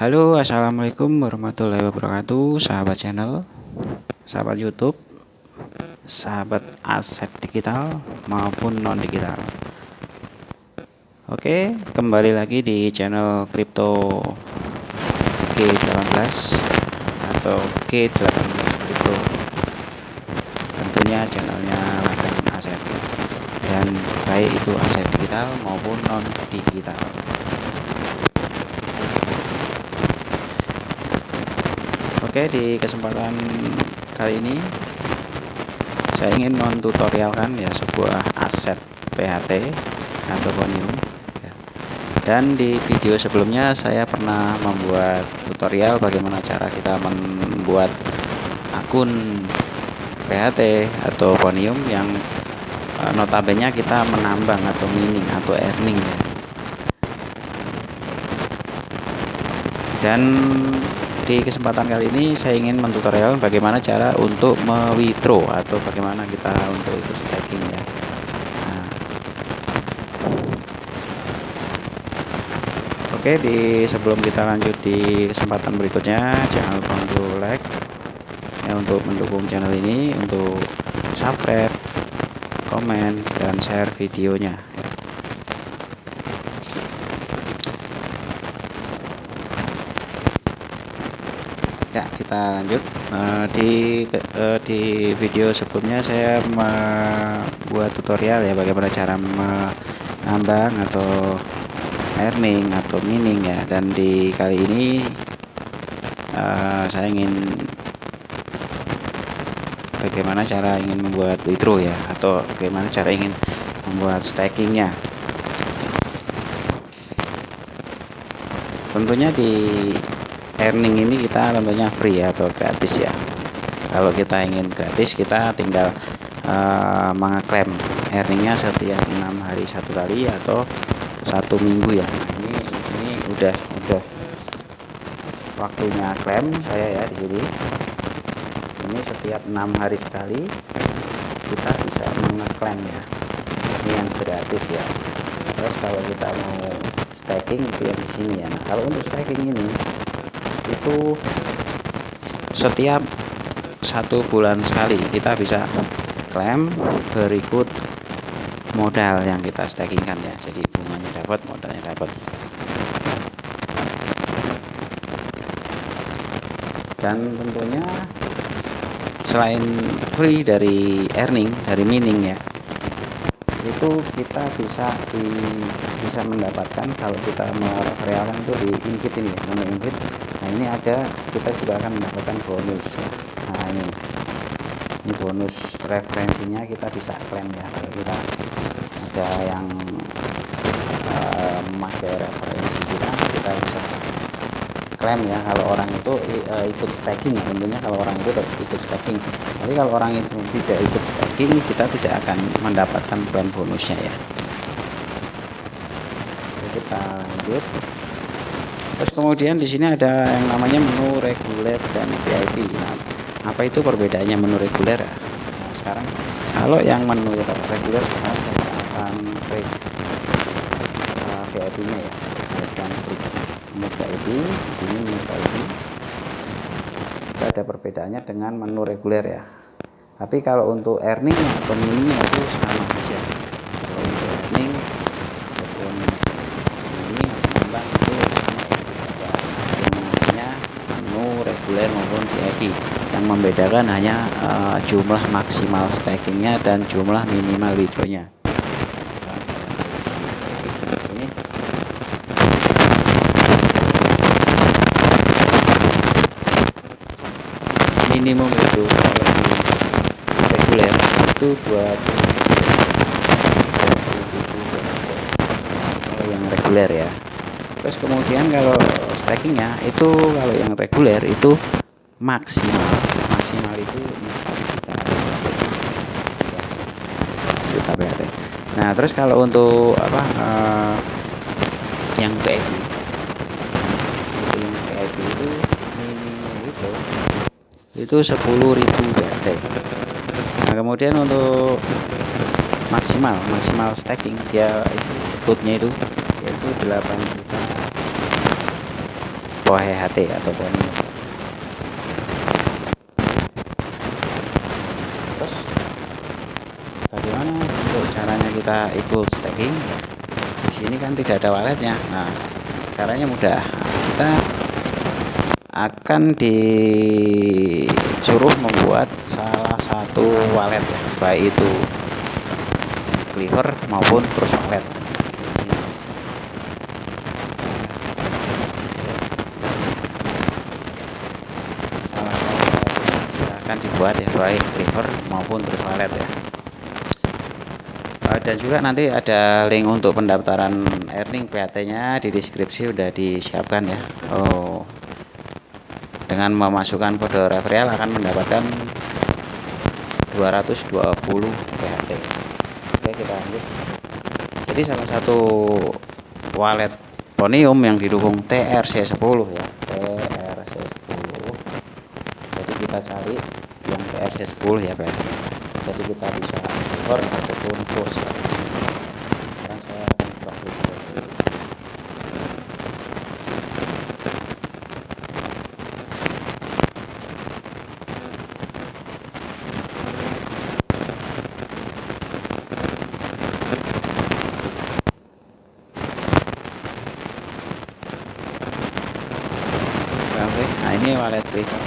Halo, assalamualaikum warahmatullahi wabarakatuh, sahabat channel, sahabat YouTube, sahabat aset digital maupun non digital. Oke, kembali lagi di channel Crypto G18 atau G18 Crypto. Tentunya channelnya ladang aset dan baik itu aset digital maupun non digital. Oke, di kesempatan kali ini saya ingin mentutorialkan ya sebuah aset PHT atau Ponium. Dan di video sebelumnya saya pernah membuat tutorial bagaimana cara kita membuat akun PHT atau Ponium yang notabene kita menambang atau mining atau earning ya. Dan di kesempatan kali ini saya ingin mentutorial bagaimana cara untuk withdraw atau bagaimana kita untuk itu staking ya. Oke, sebelum kita lanjut di kesempatan berikutnya, jangan lupa untuk like ya, untuk mendukung channel ini, untuk subscribe, komen, dan share videonya. Ya, kita lanjut. Di video sebelumnya saya membuat tutorial ya bagaimana cara menambang atau earning atau mining ya, dan di kali ini saya ingin bagaimana cara ingin membuat withdraw ya, atau bagaimana cara ingin membuat stakingnya. Tentunya di earning ini kita tentunya free atau gratis ya. Kalau kita ingin gratis, kita tinggal mengeklaim earningnya setiap 6 hari satu kali atau 1 minggu ya. Nah, ini udah waktunya klaim saya ya di sini. Ini setiap 6 hari sekali kita bisa mengeklaim ya. Ini yang gratis ya. Terus kalau kita mau staking itu yang di sini ya. Nah, kalau untuk staking ini itu setiap 1 bulan sekali kita bisa klaim berikut modal yang kita stakingkan ya. Jadi bunganya dapat, modalnya dapat. Dan tentunya selain free dari earning, dari mining ya, itu kita bisa mendapatkan kalau kita merealkan itu di Inbit ini ya, namanya Inbit. Nah, ini ada, kita juga akan mendapatkan bonus. Nah, ini bonus referensinya kita bisa klaim ya. Kalau kita ada yang memakai referensi kita bisa klaim ya. Kalau orang itu ikut staking ya, tentunya kalau orang itu ikut staking. Tapi kalau orang itu tidak ikut staking, kita tidak akan mendapatkan klaim bonusnya ya. Oke, kita lanjut. Terus kemudian di sini ada yang namanya menu reguler dan VIP. Nah, apa itu perbedaannya menu reguler? Nah, sekarang kalau yang menu reguler saya akan klik VIP-nya ya. Saya akan klik menu VIP. Di sini menu VIP. Itu ada perbedaannya dengan menu reguler ya. Tapi kalau untuk earning atau minimnya itu sama saja. Kalau untuk earning ataupun ini tambah itu menu reguler maupun VIP. Yang membedakan hanya jumlah maksimal stakingnya dan jumlah minimal withdrawnya. Minimum itu kalau reguler itu buat kalau yang reguler ya. Terus kemudian kalau stakingnya itu, kalau yang reguler itu maksimal itu 4 juta PHT. Nah, terus kalau untuk yang VIP itu minimal itu 10.000 PHT. Nah, kemudian untuk maksimal staking dia itu floatnya itu yaitu 8 juta POHT atau Ponium. Terus bagaimana untuk caranya kita ikut staking? Di sini kan tidak ada walletnya. Nah, caranya mudah. Kita akan disuruh membuat salah satu wallet ya, baik itu Clever maupun Trust Wallet. Salah satu wallet silahkan dibuat ya, baik Clever maupun Trust Wallet ya. Dan juga nanti ada link untuk pendaftaran earning PAT-nya di deskripsi udah disiapkan ya. Dengan memasukkan kode referral akan mendapatkan 220 PAT. Oke, kita lanjut. Jadi salah satu wallet Ponium yang didukung TRC10 ya, TRC10. Jadi kita cari yang TRC10 ya, Pak. Jadi kita bisa Clever ataupun Trust ya. Sekarang saya akan buka Clever dulu. Nah, ini wallet Clever.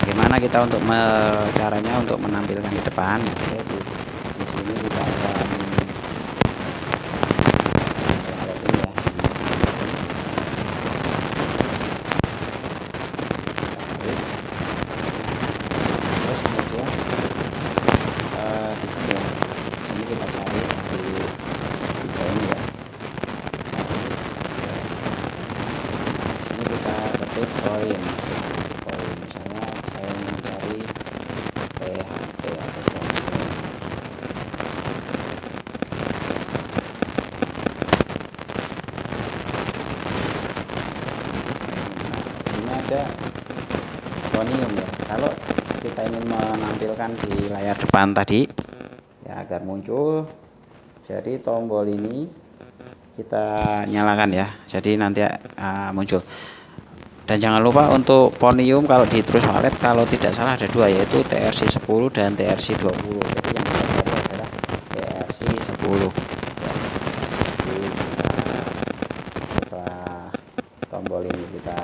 Bagaimana kita untuk caranya untuk menampilkan di depan? Oke, di sini kita akan ini ya. Terus kemudian di sini ya, di sini kita cari di tiga ini ya. Di sini kita ketik koin. Misalnya saya mencari PHT atau Ponium. Di sini ada Ponium ya. Kalau kita ingin menampilkan di layar depan tadi ya, agar muncul, jadi tombol ini kita nyalakan ya, jadi nanti muncul. Dan jangan lupa untuk Ponium kalau di Trust Wallet kalau tidak salah ada dua, yaitu TRC10 dan TRC20. Jadi yang kita cari adalah TRC10 ya. Jadi setelah tombol ini kita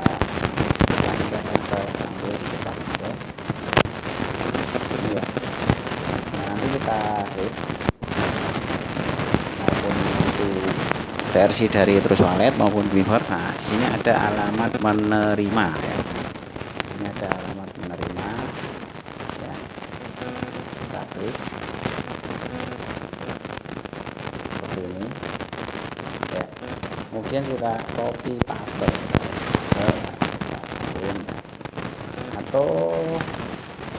ambil di depan ya. Ini ya. Nah, nanti kita klik maupun itu versi dari Trust Wallet maupun Clever. Nah, di sini ada alamat menerima ya. Ini ada alamat menerima ya. Kita klik seperti ini ya. Kemudian kita copy password ya. Atau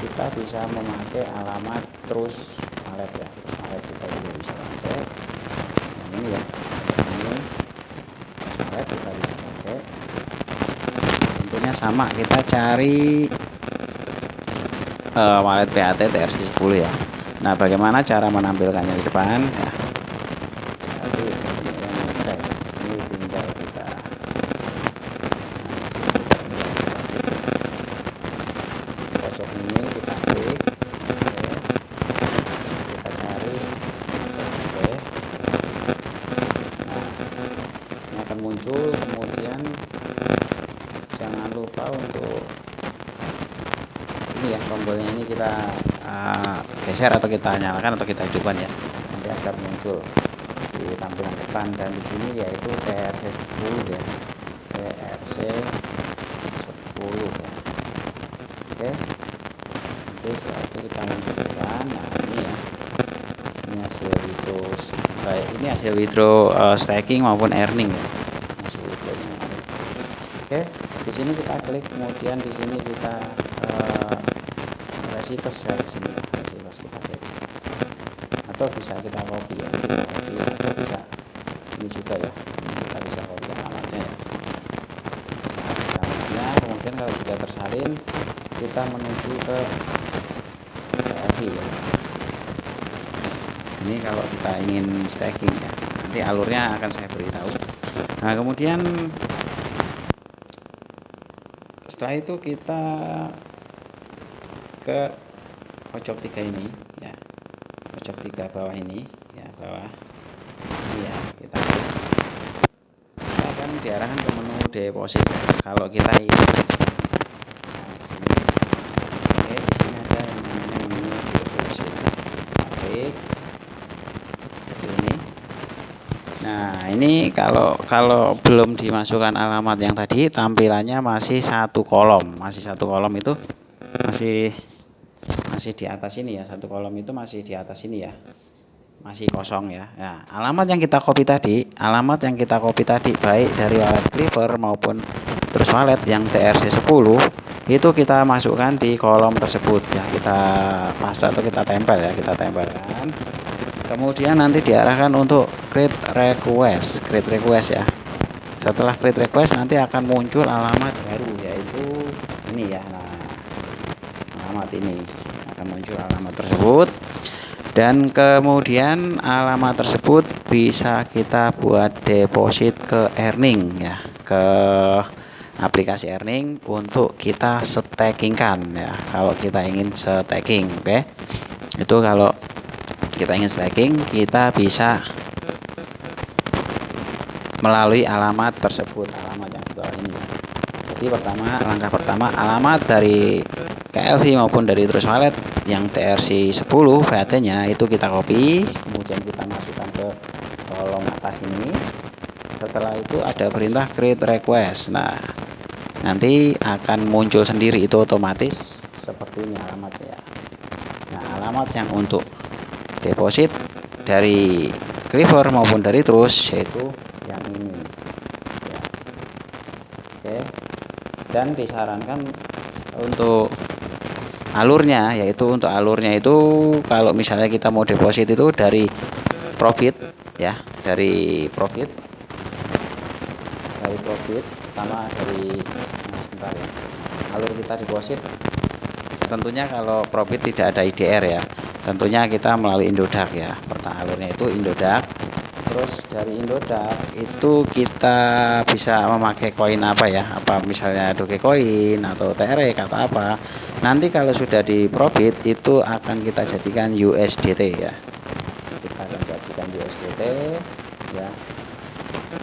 kita bisa memakai alamat Trust Wallet ya. Trust Wallet kita juga bisa pakai. Yang ini ya. Kita bisa pakai, tentunya sama, kita cari wallet PAT TRC10 ya. Nah, bagaimana cara menampilkannya di depan ya? Jadi sebenarnya mudah ya. Di sini tinggal kita pojok ini kita klik, kita cari oke. Nah, akan muncul. Kemudian jangan lupa untuk ini ya, tombolnya ini kita geser atau kita nyalakan atau kita hidupkan ya, nanti akan muncul di tampilan depan. Dan di sini yaitu TRC10 ya, TRC10 ya. Oke, nanti setelah itu kita munculkan. Nah, ini ya, ini hasil withdraw, baik ini hasil withdraw staking maupun earning ya. Oke, di sini kita klik, kemudian di sini kita reverse ya, di sini reverse kita klik, atau bisa kita copy ya, atau bisa ini juga ya, ini kita bisa copy alamatnya ya. Nah, alamatnya kemudian kalau sudah tersalin kita menuju ke PRV ya. Ini kalau kita ingin staking ya, nanti alurnya akan saya beritahu. Nah, kemudian setelah itu kita ke pojok 3 ini ya, pojok 3 bawah ini ya, bawah ini ya, kita akan diarahkan ke menu deposit ya. Kalau kita ingin Nah, ini kalau belum dimasukkan alamat yang tadi, tampilannya masih satu kolom, itu masih di atas ini ya, satu kolom itu masih di atas ini ya, masih kosong ya. Nah, alamat yang kita copy tadi, baik dari wallet Clever maupun terus wallet yang TRC10 itu kita masukkan di kolom tersebut ya, kita paste atau kita tempel ya, kita tempelkan. Kemudian nanti diarahkan untuk create request ya. Setelah create request nanti akan muncul alamat baru, yaitu ini ya. Nah, alamat ini akan muncul alamat tersebut, dan kemudian alamat tersebut bisa kita buat deposit ke earning ya, ke aplikasi earning untuk kita stakingkan ya, kalau kita ingin staking. Oke, itu kalau kita ingin staking, kita bisa melalui alamat tersebut, alamat yang di bawah ini. Jadi langkah pertama alamat dari KLV maupun dari Trust Wallet yang TRC10 VAT-nya itu kita copy, kemudian kita masukkan ke kolom atas ini. Setelah itu ada perintah create request. Nah, nanti akan muncul sendiri, itu otomatis seperti ini alamatnya ya. Nah, alamat yang untuk deposit dari Clever maupun dari Trust yaitu yang ini ya. Oke, dan disarankan untuk alurnya, itu kalau misalnya kita mau deposit itu dari profit ya, dari profit pertama dari sebentar ya, alur kita deposit tentunya kalau profit tidak ada IDR ya, tentunya kita melalui Indodax ya. Alurnya itu Indodax. Terus dari Indodax itu kita bisa memakai koin apa ya, apa misalnya Dogecoin atau TRX atau apa. Nanti kalau sudah di profit itu akan kita jadikan USDT ya, kita akan jadikan USDT ya,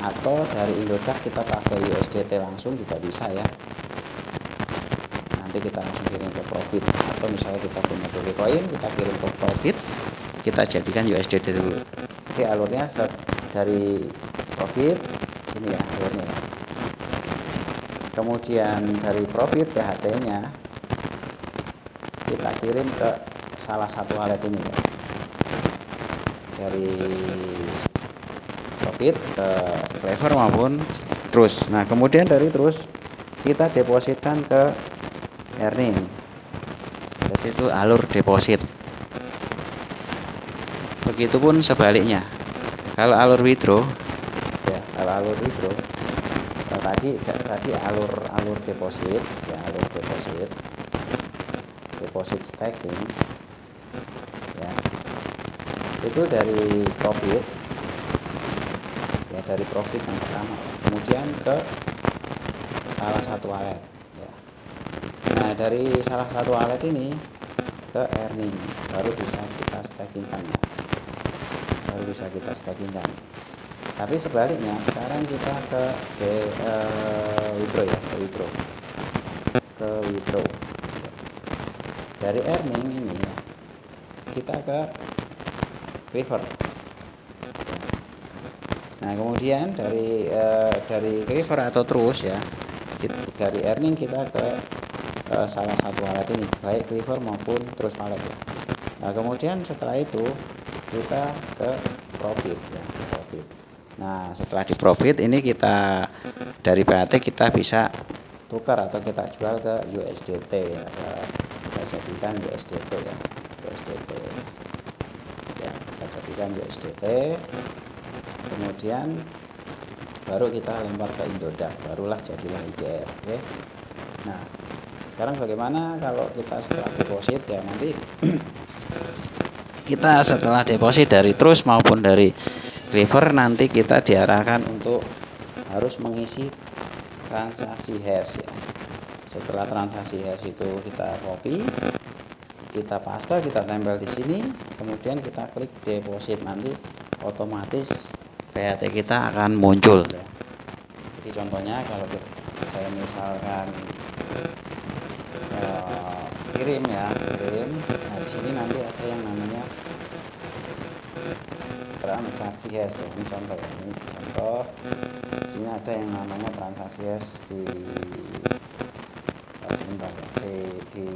atau dari Indodax kita pakai USDT langsung juga bisa ya. Nanti kita langsung kirim ke profit, atau misalnya kita punya Dogecoin, kita kirim ke profit, kita jadikan USDT dulu. Oke, alurnya dari profit sini ya alurnya. Kemudian dari profit PHT-nya kita kirim ke salah satu wallet ini ya. Dari profit ke Clever maupun Trust. Nah, kemudian dari Trust kita depositkan ke earning. Jadi itu alur deposit. Begitupun sebaliknya. Kalau alur withdraw ya, tadi alur deposit ya, deposit staking ya, itu dari profit ya, dari profit yang pertama, kemudian ke salah satu wallet ya. Nah, dari salah satu wallet ini ke earning baru bisa kita stakingkan ya, tapi sebaliknya sekarang kita ke withdraw ya, ke withdraw dari earning ini ya, kita ke Clever. Nah, kemudian dari Clever atau Trust ya, dari earning kita ke salah satu wallet ini, baik Clever maupun Trust Wallet ya. Nah, kemudian setelah itu kita ke profit ya, profit. Nah, setelah di profit ini kita dari PAT kita bisa tukar atau kita jual ke USDT ya, kita jadikan USDT ya, kita jadikan USDT. Kemudian baru kita lempar ke Indodax, barulah jadilah IDR. Oke. Nah, sekarang bagaimana kalau kita setelah deposit ya, nanti kita setelah deposit dari Trust maupun dari Clever, nanti kita diarahkan untuk harus mengisi transaksi hash ya. Setelah transaksi hash itu kita copy, kita paste, kita tempel di sini, kemudian kita klik deposit, nanti otomatis PHT kita akan muncul ya. Jadi contohnya kalau saya misalkan kirim ya, nah di sini nanti ada yang namanya transaksi hash ya. Ini contoh ya, ini contoh. Di sini ada yang namanya transaksi hash di sebentar ya, di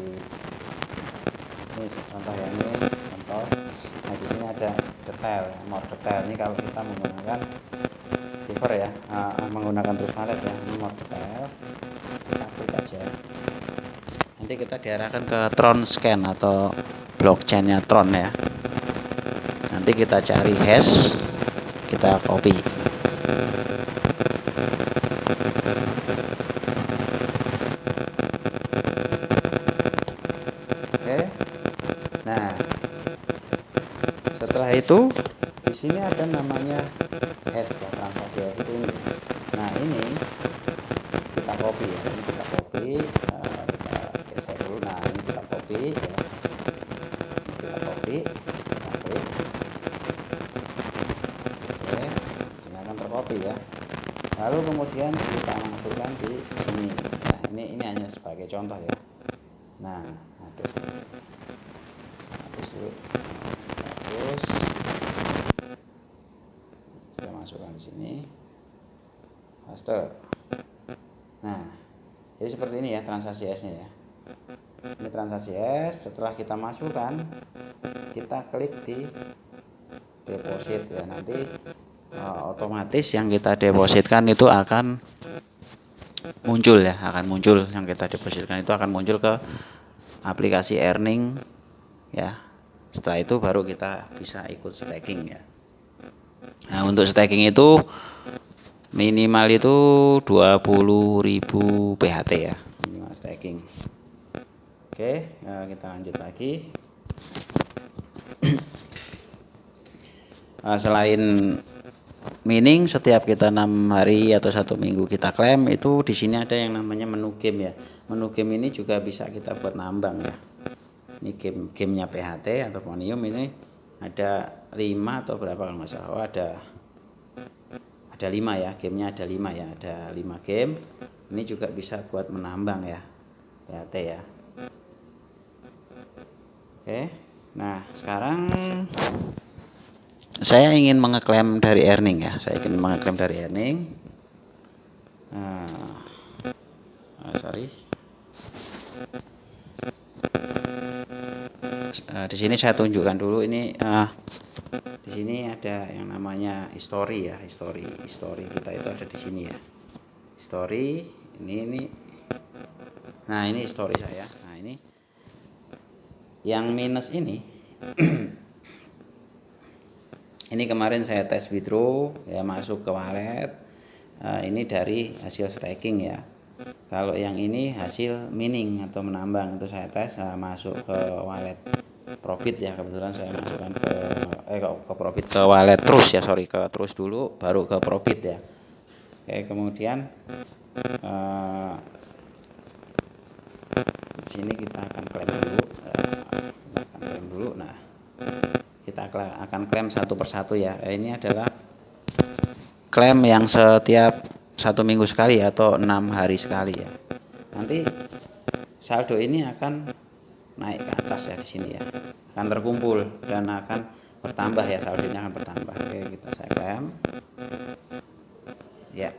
ini contoh ya, ini contoh. Nah di sini ada detail, more detail. Ini kalau kita menggunakan Clever ya, menggunakan Trust Wallet ya, ini more detail. Kita klik aja. Nanti kita diarahkan ke Tron Scan atau blockchainnya Tron ya. Nanti kita cari hash, kita copy. Oke. Nah, setelah itu di sini ada namanya hash ya, transaksi hash itu ini. Nah ini kita copy ya, ini kita copy, kita geser dulu. Nah ini kita copy ya, ini kita copy, kita klik. Oke, sini akan tercopy ya. Lalu kemudian kita masukkan di sini. Nah ini hanya sebagai contoh ya. Nah terus kita masukkan di sini, paste. Nah jadi seperti ini ya transaksi hash-nya ya. Ini transaksi hash. Setelah kita masukkan, kita klik di deposit ya, nanti otomatis yang kita depositkan itu akan muncul ya, yang kita depositkan itu akan muncul ke aplikasi earning ya. Setelah itu baru kita bisa ikut staking ya. Nah untuk staking itu minimal itu 20.000 PHT ya, minimal staking. Oke, kita lanjut lagi. Selain mining, setiap kita 6 hari atau 1 minggu kita klaim, itu di sini ada yang namanya menu game ya. Menu game ini juga bisa kita buat nambang ya. Ini gamenya PHT atau Ponium, ini ada 5 atau berapa kalau nggak salah. Oh, ada 5 ya, gamenya ada 5 ya, ada 5 game. Ini juga bisa buat menambang ya, PHT ya. Oke, nah sekarang saya ingin mengeklaim dari earning ya, di sini saya tunjukkan dulu ini. Di sini ada yang namanya history ya, history kita itu ada di sini ya, history ini. Nah ini history saya. Nah ini yang minus ini ini kemarin saya tes withdraw ya, masuk ke wallet. Ini dari hasil staking ya. Kalau yang ini hasil mining atau menambang, itu saya tes masuk ke wallet profit ya. Kebetulan saya masukkan ke profit, ke wallet Trust ya, ke Trust dulu baru ke profit ya. Oke, kemudian di sini kita akan klaim dulu. Nah kita akan klaim satu persatu ya. Ini adalah klaim yang setiap 1 minggu sekali atau 6 hari sekali ya. Nanti saldo ini akan naik ke atas ya, di sini ya, akan terkumpul dan akan bertambah ya, saldonya akan bertambah. Oke, saya klaim ya.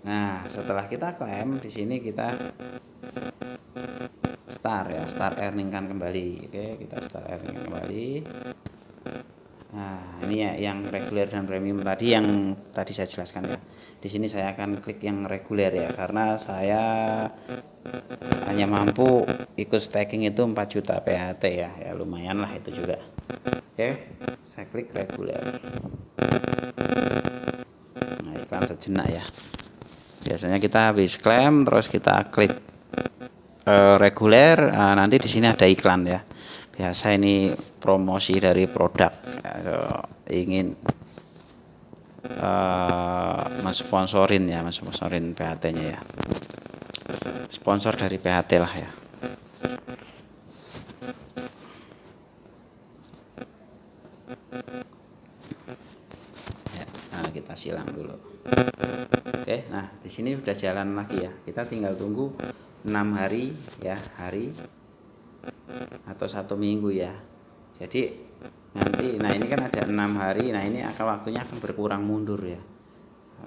Nah setelah kita klaim, di sini kita start earning kan kembali. Oke, kita start earning kembali. Nah ini ya yang reguler dan premium tadi yang tadi saya jelaskan ya. Di sini saya akan klik yang reguler ya, karena saya hanya mampu ikut staking itu 4 juta PHT ya, lumayan lah itu juga. Oke, saya klik reguler. Nah iklan sejenak ya. Biasanya kita habis klaim terus kita klik reguler, nanti di sini ada iklan ya. biasa ini promosi dari produk ya, ingin mensponsorin PHT nya ya, sponsor dari PHT lah ya. Nah, kita silang dulu. Oke, nah di sini sudah jalan lagi ya. Kita tinggal tunggu 6 hari ya, hari atau 1 minggu ya. Jadi nanti, nah ini kan ada 6 hari, nah ini waktunya akan berkurang mundur ya.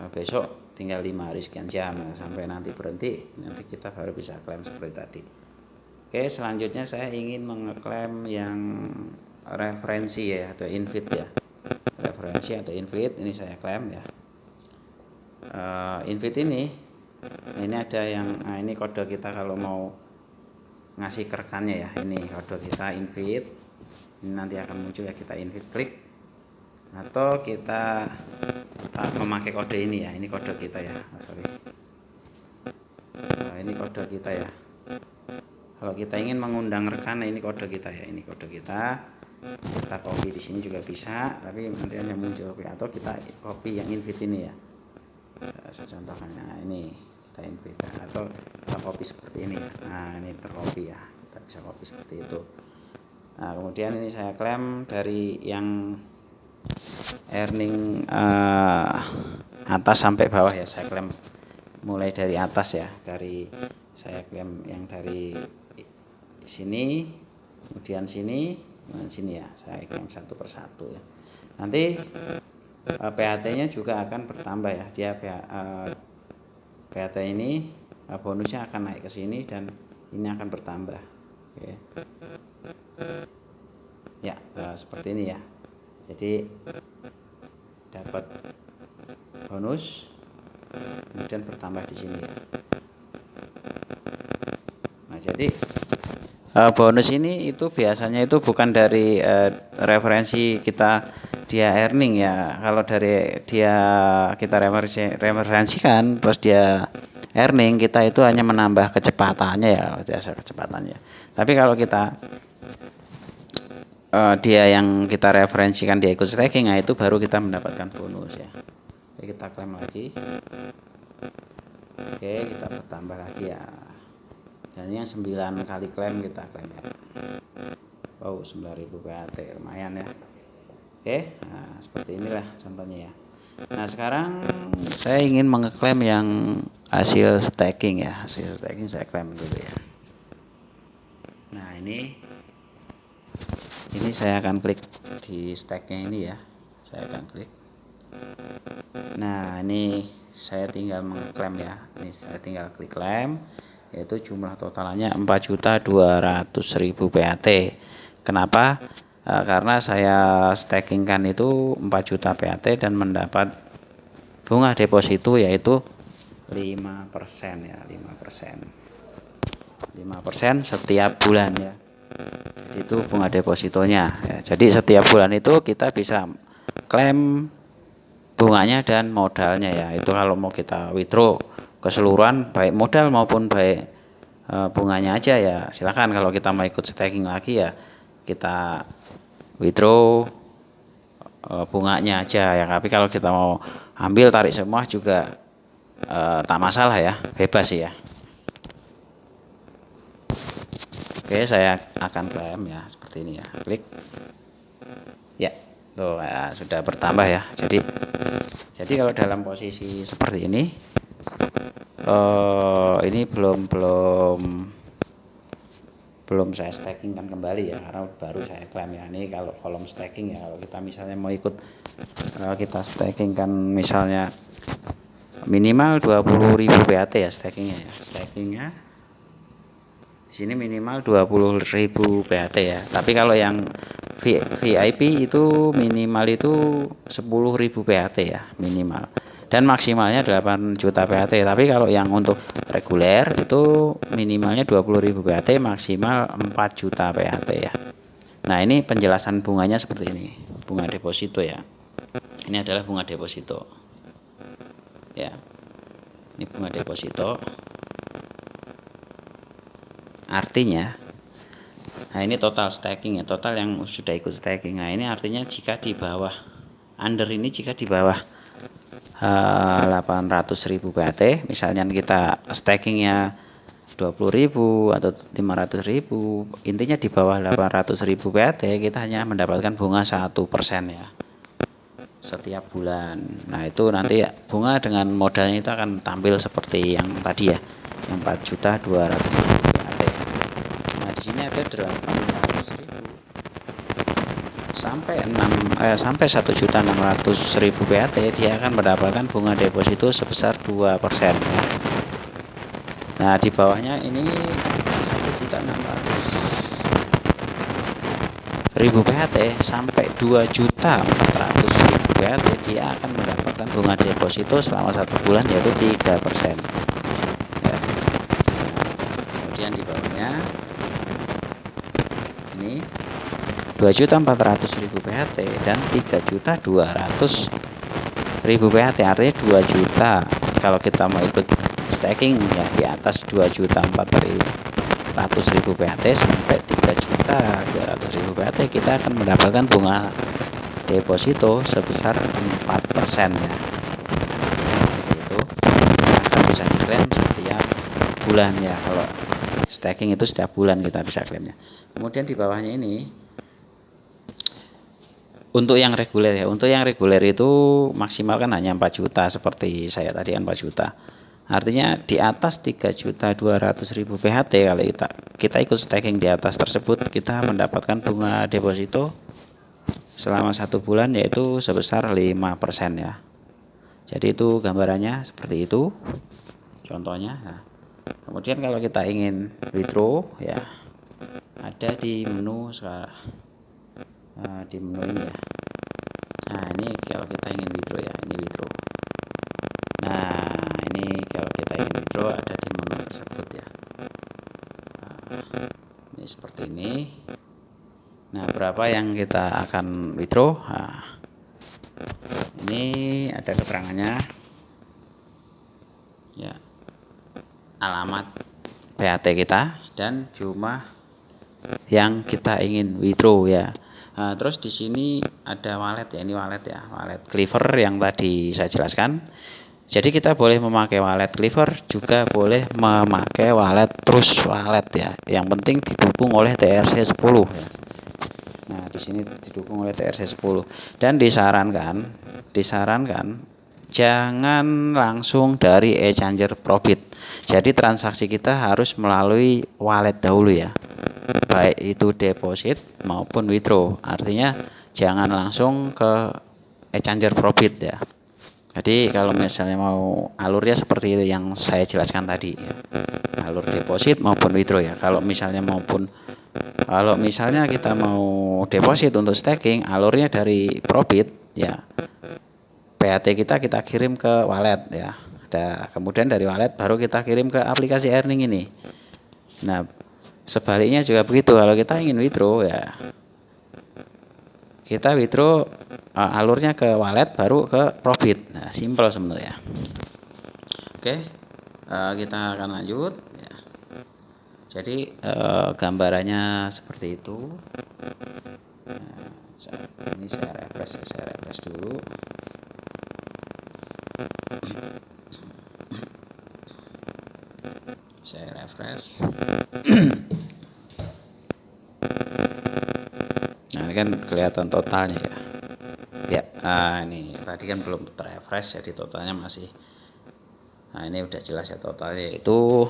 Besok tinggal 5 hari sekian jam, nah, sampai nanti berhenti, nanti kita baru bisa klaim seperti tadi. Oke, selanjutnya saya ingin mengeklaim yang referensi ya, atau invite ya. Referensi atau invite ini saya klaim ya. Invite ini ada yang, nah ini kode kita kalau mau ngasih ke rekannya ya, ini kode kita invite, ini nanti akan muncul ya, kita invite, klik, atau kita memakai kode ini ya, ini kode kita ya, ini kode kita ya. Kalau kita ingin mengundang rekan, ini kode kita ya, ini kode kita copy di sini juga bisa, tapi nanti hanya muncul, atau kita copy yang invite ini ya. Saya contohkan, nah ini kita invite atau kita copy seperti ini ya. Nah ini tercopy ya, kita bisa copy seperti itu. Nah kemudian ini saya klaim dari yang earning atas sampai bawah ya, saya klaim mulai dari atas ya, saya klaim yang dari sini, kemudian sini, dan sini ya, saya klaim satu persatu ya. Nanti PHT-nya juga akan bertambah ya, dia PHT ini bonusnya akan naik ke sini dan ini akan bertambah. Oke. Ya, seperti ini ya. Jadi dapat bonus, kemudian bertambah di sini ya. Nah, jadi bonus ini itu biasanya itu bukan dari referensi kita dia earning ya. Kalau dari dia kita referensikan terus dia earning, kita itu hanya menambah kecepatannya ya, jasa kecepatannya. Tapi kalau kita dia yang kita referensikan dia ikut staking, nah itu baru kita mendapatkan bonus ya. Oke, kita klaim lagi. Oke, kita bertambah lagi ya. Dan yang 9 kali klaim kita klaim ya. Wow, 9.000 PHT, lumayan ya. Oke, nah seperti inilah contohnya ya. Nah sekarang saya ingin mengeklaim yang hasil staking ya. Hasil staking saya klaim dulu ya. Nah ini saya akan klik di stacknya ini ya, saya akan klik. Nah ini saya tinggal mengklaim ya, ini saya tinggal klik klaim, yaitu jumlah totalnya 4.200.000 PHT. Kenapa? Karena saya stakingkan itu 4 juta PHT dan mendapat bunga deposito yaitu 5% ya, 5% setiap bulan ya. Jadi itu bunga depositonya ya. Jadi setiap bulan itu kita bisa klaim bunganya dan modalnya ya. Itu kalau mau kita withdraw keseluruhan baik modal maupun baik bunganya aja ya, silakan. Kalau kita mau ikut staking lagi ya kita withdraw bunganya aja ya. Tapi kalau kita mau ambil tarik semua juga tak masalah ya, bebas ya. Oke, saya akan klaim ya seperti ini ya, klik ya, tuh ya, sudah bertambah ya. Jadi kalau dalam posisi seperti ini belum saya staking kan kembali ya, karena baru saya klaim ya. Ini kalau kolom staking ya, kalau kita misalnya mau ikut kita staking kan misalnya minimal 20.000 PHT ya stakingnya ya. Stakingnya di sini minimal 20.000 PHT ya. Tapi kalau yang VIP itu minimal itu 10.000 PHT ya minimal. Dan maksimalnya 8 juta PHT. Tapi kalau yang untuk reguler itu minimalnya 20.000 PHT, maksimal 4 juta PHT ya. Nah, ini penjelasan bunganya seperti ini. Bunga deposito ya. Ini adalah bunga deposito. Ya. Ini bunga deposito. Artinya Nah ini total staking ya, total yang sudah ikut staking. Nah ini artinya jika di bawah under ini, jika di bawah 800.000 BAT, misalnya kita stakingnya 20.000 atau 500.000, intinya di bawah 800.000 BAT kita hanya mendapatkan bunga 1% ya setiap bulan. Nah itu nanti bunga dengan modalnya itu akan tampil seperti yang tadi ya, yang 4.200.000 BAT. Nah di sini ada 800.000 sampai 1.600.000 BAT, dia akan mendapatkan bunga deposito sebesar 2% ya. Nah di bawahnya ini 1.600.000 BAT sampai 2.400.000 BAT, dia akan mendapatkan bunga deposito selama 1 bulan yaitu 3% ya. Kemudian di bawahnya ini 2.400.000 BAT dan 3.200.000 BAT, artinya 2 juta. Kalau kita mau ikut staking ya di atas 2.400.000 BAT sampai 3.200.000 BAT, kita akan mendapatkan bunga deposito sebesar 4% ya. Itu akan bisa diklaim setiap bulan ya. Kalau staking itu setiap bulan kita bisa klaimnya. Kemudian di bawahnya ini untuk yang reguler ya. Untuk yang reguler itu maksimal kan hanya 4 juta seperti saya tadi kan 4 juta. Artinya di atas 3.200.000 BHT, kalau kita ikut staking di atas tersebut, kita mendapatkan bunga deposito selama 1 bulan yaitu sebesar 5% ya. Jadi itu gambarannya seperti itu contohnya. Nah, kemudian kalau kita ingin withdraw ya, ada di menu sekarang. Di menu ini ya. Nah ini kalau kita ingin withdraw ya, ini withdraw. Nah ini kalau kita ingin withdraw ada di menu tersebut ya. Ini seperti ini. Nah berapa yang kita akan withdraw? Nah, ini ada keterangannya ya, alamat BAT kita dan jumlah yang kita ingin withdraw ya. Nah, terus di sini ada wallet ya, ini wallet ya, wallet Clever yang tadi saya jelaskan. Jadi kita boleh memakai wallet Clever, juga boleh memakai wallet Trust Wallet ya. Yang penting didukung oleh TRC10 ya. Nah, di sini didukung oleh TRC10 dan disarankan jangan langsung dari exchanger Probit. Jadi transaksi kita harus melalui wallet dahulu ya, baik itu deposit maupun withdraw. Artinya jangan langsung ke exchanger Probit ya. Jadi kalau misalnya mau alurnya seperti itu yang saya jelaskan tadi ya, alur deposit maupun withdraw ya. Kalau misalnya kita mau deposit untuk staking, alurnya dari Probit ya, BAT kita kirim ke wallet ya. Kemudian dari wallet baru kita kirim ke aplikasi earning ini. Nah sebaliknya juga begitu, kalau kita ingin withdraw ya, kita withdraw alurnya ke wallet baru ke Probit. Nah simple sebenarnya. Oke, kita akan lanjut ya. Jadi gambarannya seperti itu. Nah, ini saya refresh dulu. Saya refresh. Nah ini kan kelihatan totalnya ya. Ya, ini tadi kan belum refresh, jadi totalnya masih. Nah ini udah jelas ya, totalnya itu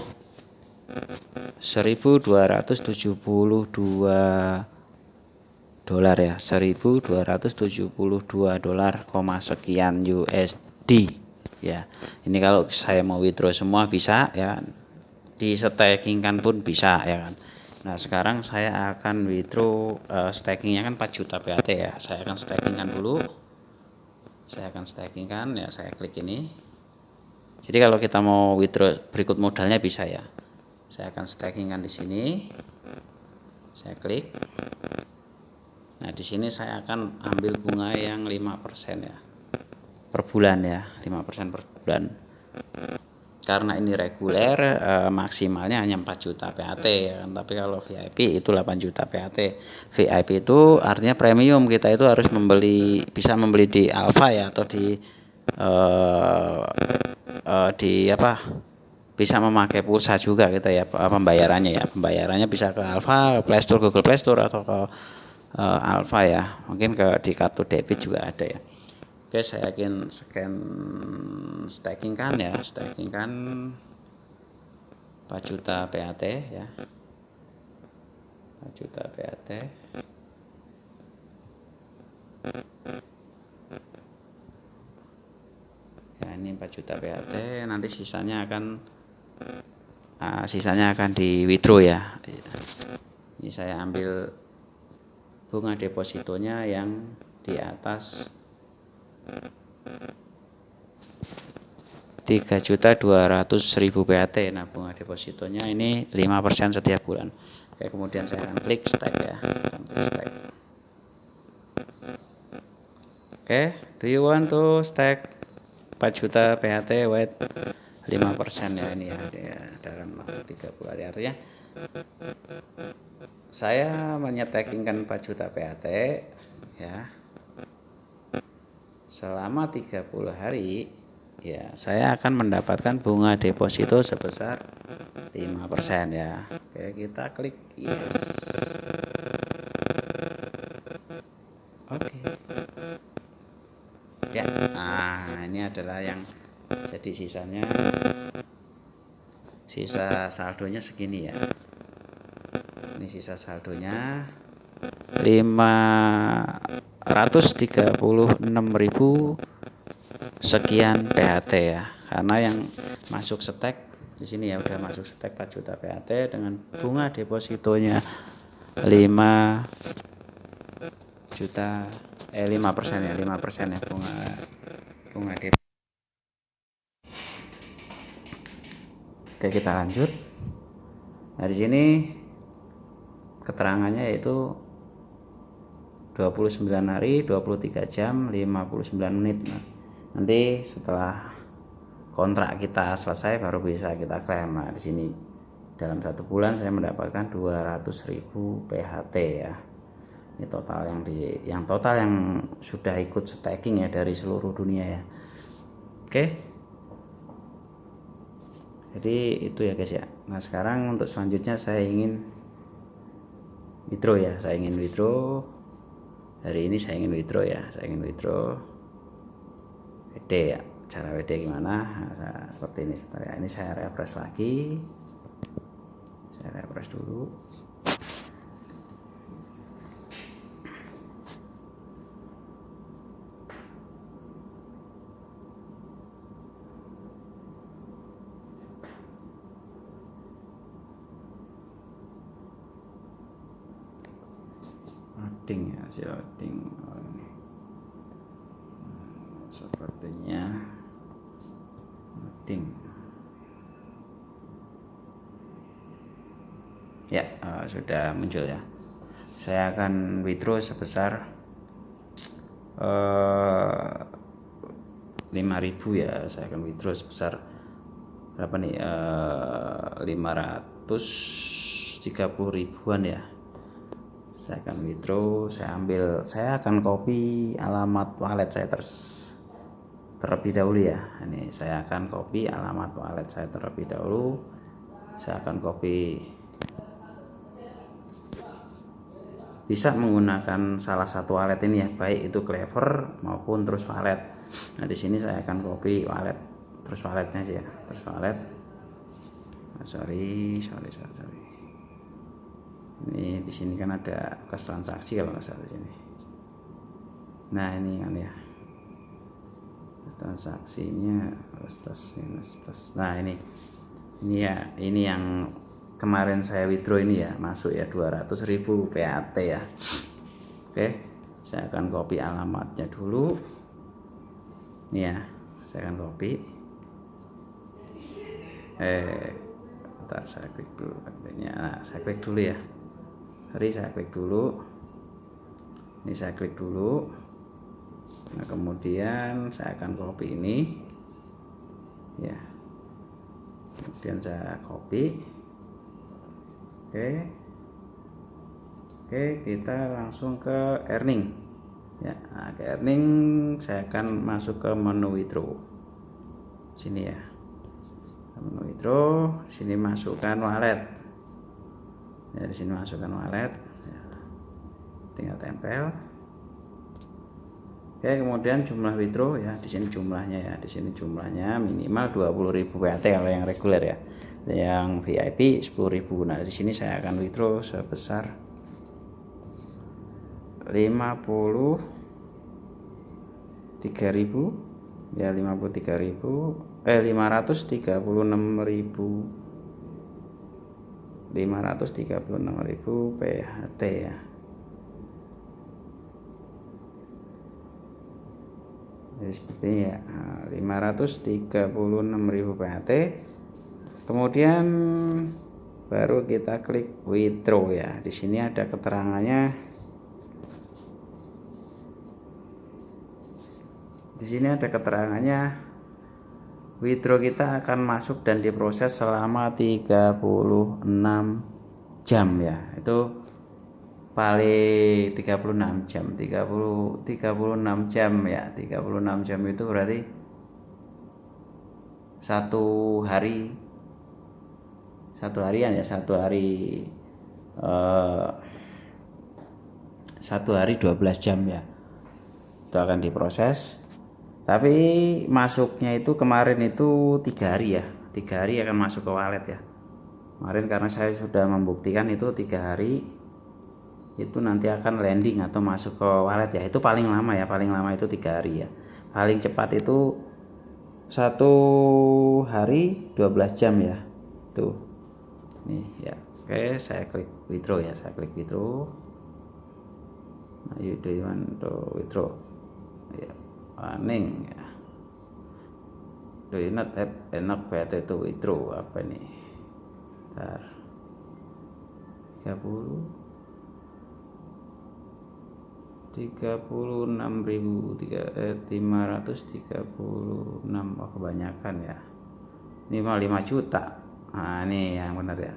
1.272 dolar ya, 1.272 dolar, sekian USD ya. Ini kalau saya mau withdraw semua bisa ya, di stakingkan pun bisa ya kan. Nah sekarang saya akan withdraw, stakingnya kan 4 juta BAT ya, saya akan stakingkan dulu. Saya klik ini. Jadi kalau kita mau withdraw berikut modalnya bisa ya, saya akan stakingkan di sini. Saya klik. Nah di sini saya akan ambil bunga yang 5% ya per bulan ya, 5% per bulan. karena ini reguler, maksimalnya hanya 4 juta PAT ya kan. Tapi kalau VIP itu 8 juta PAT. VIP itu artinya premium, kita itu harus bisa membeli di Alfa ya, atau di apa, bisa memakai pulsa juga kita ya, pembayarannya bisa ke Alfa, Play Store, Google Play Store, atau ke Alfa ya, mungkin di kartu debit juga ada ya. Oke, saya akan staking kan 4 juta PAT ya, 4 juta PAT. Ya, ini 4 juta PAT, nanti sisanya akan di withdraw ya. Ini saya ambil bunga depositonya yang di atas 3.200.000 PAT. Nah, bunga depositonya ini 5% setiap bulan. Oke, kemudian saya akan klik stake ya. Oke, do you want to stake 4 juta PAT with 5% ya, ini ya, dalam waktu 30 hari. Artinya saya menyetakingkan 4 juta PAT ya, selama 30 hari ya, saya akan mendapatkan bunga deposito sebesar 5% ya. Oke, kita klik yes. Oke. Ya, nah ini adalah yang jadi sisa saldonya segini ya. Ini sisa saldonya 536.000 sekian PAT ya, karena yang masuk stek di sini ya, udah masuk stek 4 juta PAT dengan bunga depositonya 5% ya, 5% ya bunga deposito. Oke, kita lanjut. Nah, di sini keterangannya yaitu 29 hari, 23 jam, 59 menit. Nah, nanti setelah kontrak kita selesai baru bisa kita klaim. Nah, di sini dalam 1 bulan saya mendapatkan 200.000 PHT ya. Ini total yang sudah ikut staking ya dari seluruh dunia ya. Oke. Jadi itu ya guys ya. Nah, sekarang untuk selanjutnya saya ingin withdraw ya. Hari ini saya ingin withdraw ya. WD ya. Cara WD gimana? Nah, seperti ini. Ya, ini saya refresh lagi. Saya refresh dulu. Loading ya, loading. Sepertinya loading ya, sudah muncul ya. Saya akan withdraw sebesar 5.000 ya. Saya akan withdraw sebesar berapa nih, 530 ribuan ya. Saya akan withdraw, saya akan copy alamat wallet saya terlebih dahulu ya. Ini saya akan copy alamat wallet saya terlebih dahulu. Saya akan copy, bisa menggunakan salah satu wallet ini ya, baik itu Clever maupun Trust Wallet. Nah, di sini saya akan copy Trust Walletnya sih ya, Trust Wallet. Sorry. Ini di sini kan ada bekas transaksi kalau nggak salah di sini. Nah, ini kan ya, transaksinya plus minus. Nah, ini ya, ini yang kemarin saya withdraw ini ya, masuk ya 200.000 PAT ya. Oke, saya akan copy alamatnya dulu. Ini ya, saya akan copy. Bentar, saya klik dulu katanya. Nah, saya klik dulu ya. Saya klik dulu. Ini saya klik dulu. Nah, kemudian saya akan copy ini. Ya. kemudian saya copy. Oke, kita langsung ke earning ya. Nah, ke earning saya akan masuk ke menu withdraw sini ya, menu withdraw sini, masukkan wallet ya, di sini masukkan wallet ya. Tinggal tempel. Oke, kemudian jumlah withdraw ya, di sini jumlahnya ya, di sini jumlahnya minimal 20.000 PAT kalau yang reguler ya. Yang VIP 10.000. Nah, di sini saya akan withdraw sebesar 53.000 ya, 536.000 PHT ya. Jadi seperti ini ya, 536.000 PHT. Kemudian baru kita klik withdraw ya. Di sini ada keterangannya. Di sini ada keterangannya, withdraw kita akan masuk dan diproses selama 36 jam ya. Itu paling 36 jam, 36 jam ya. 36 jam itu berarti satu harian ya, satu hari 12 jam ya, itu akan diproses. Tapi masuknya itu kemarin itu 3 hari ya, 3 hari akan masuk ke wallet ya kemarin, karena saya sudah membuktikan itu 3 hari itu nanti akan landing atau masuk ke wallet ya. Itu paling lama ya, paling lama itu 3 hari ya, paling cepat itu 1 hari 12 jam ya tuh nih ya. Oke, saya klik withdraw ya, saya klik withdraw. Nah, you do you want to withdraw ya, warning ya, do you not have enough PAT to withdraw. Apa nih, ntar 536. Oh, kebanyakan ya, ini mah 5 juta. Nah, ini yang benar ya,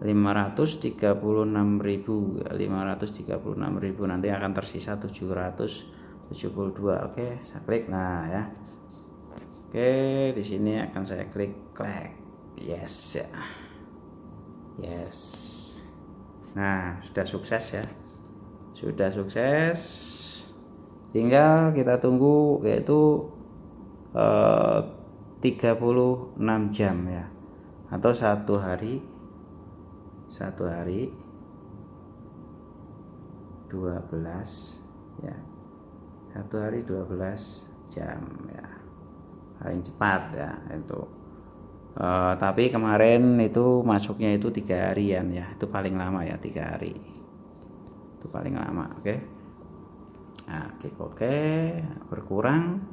536.000 ya, 536.000. Nanti akan tersisa 772. Oke, saya klik. Nah ya, oke, di sini akan saya klik yes ya, yes. Nah, sudah sukses ya, sudah sukses. Tinggal kita tunggu, yaitu 36 jam ya, atau 1 hari 12 ya, 1 hari 12 jam ya, paling cepat ya itu. Tapi kemarin itu masuknya itu 3 harian ya, itu paling lama ya, 3 hari itu paling lama. Oke, nah klik oke, berkurang.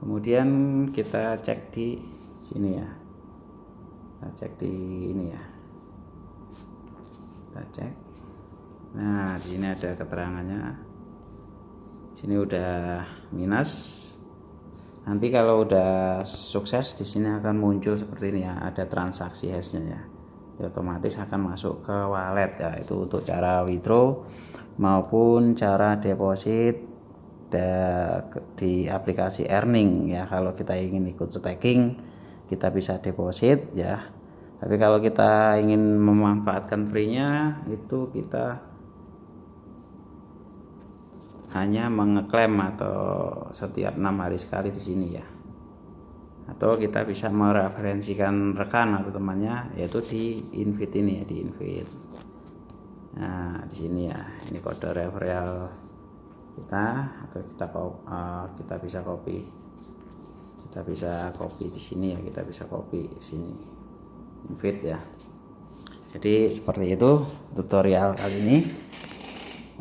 Kemudian kita cek di sini ya, kita cek di ini ya, kita cek. Nah, di sini ada keterangannya, sini udah minus. Nanti kalau udah sukses, di sini akan muncul seperti ini ya, ada transaksi hashnya ya, otomatis akan masuk ke wallet ya. Itu untuk cara withdraw maupun cara deposit di aplikasi earning ya. Kalau kita ingin ikut staking, kita bisa deposit ya. Tapi kalau kita ingin memanfaatkan free-nya, itu kita hanya mengeklaim atau setiap 6 hari sekali di sini ya. Atau kita bisa mereferensikan rekan atau temannya, yaitu di invite ini ya, di invite. Nah, di sini ya, ini kode referral kita, atau kita bisa copy. Kita bisa copy di sini ya, kita bisa copy di sini. Invite ya. Jadi seperti itu tutorial kali ini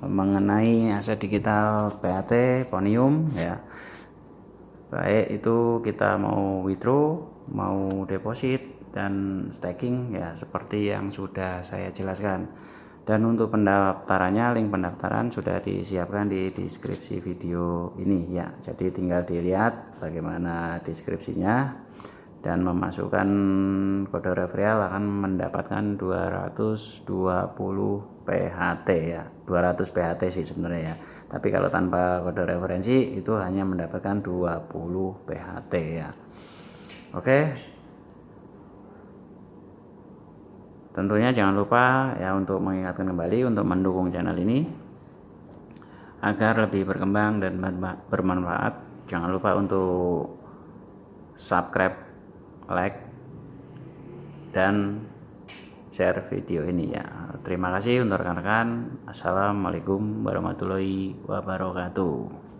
mengenai aset digital PAT Ponium ya. Baik itu kita mau withdraw, mau deposit dan staking ya, seperti yang sudah saya jelaskan. Dan untuk pendaftarannya, link pendaftaran sudah disiapkan di deskripsi video ini ya. Jadi tinggal dilihat bagaimana deskripsinya dan memasukkan kode referral akan mendapatkan 220 PHT ya, 200 PHT sih sebenarnya ya, tapi kalau tanpa kode referensi itu hanya mendapatkan 20 PHT ya. Oke, tentunya jangan lupa ya untuk mengingatkan kembali untuk mendukung channel ini agar lebih berkembang dan bermanfaat. Jangan lupa untuk subscribe, like, dan share video ini ya. Terima kasih untuk rekan-rekan. Assalamualaikum warahmatullahi wabarakatuh.